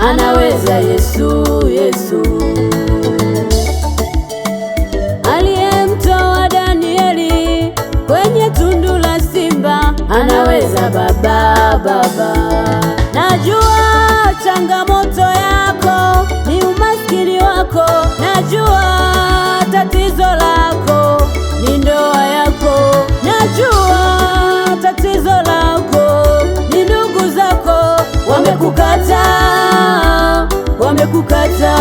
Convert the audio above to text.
anaweza Yesu, Yesu. Aliyemtoa Danieli kwenye tundu la simba, anaweza Baba, Baba. Najua changamoto yako ni umaskini wako, najua tatizo lako ni ndoa yako, najua tatizo lako ni ndugu zako wamekukata, wamekukata.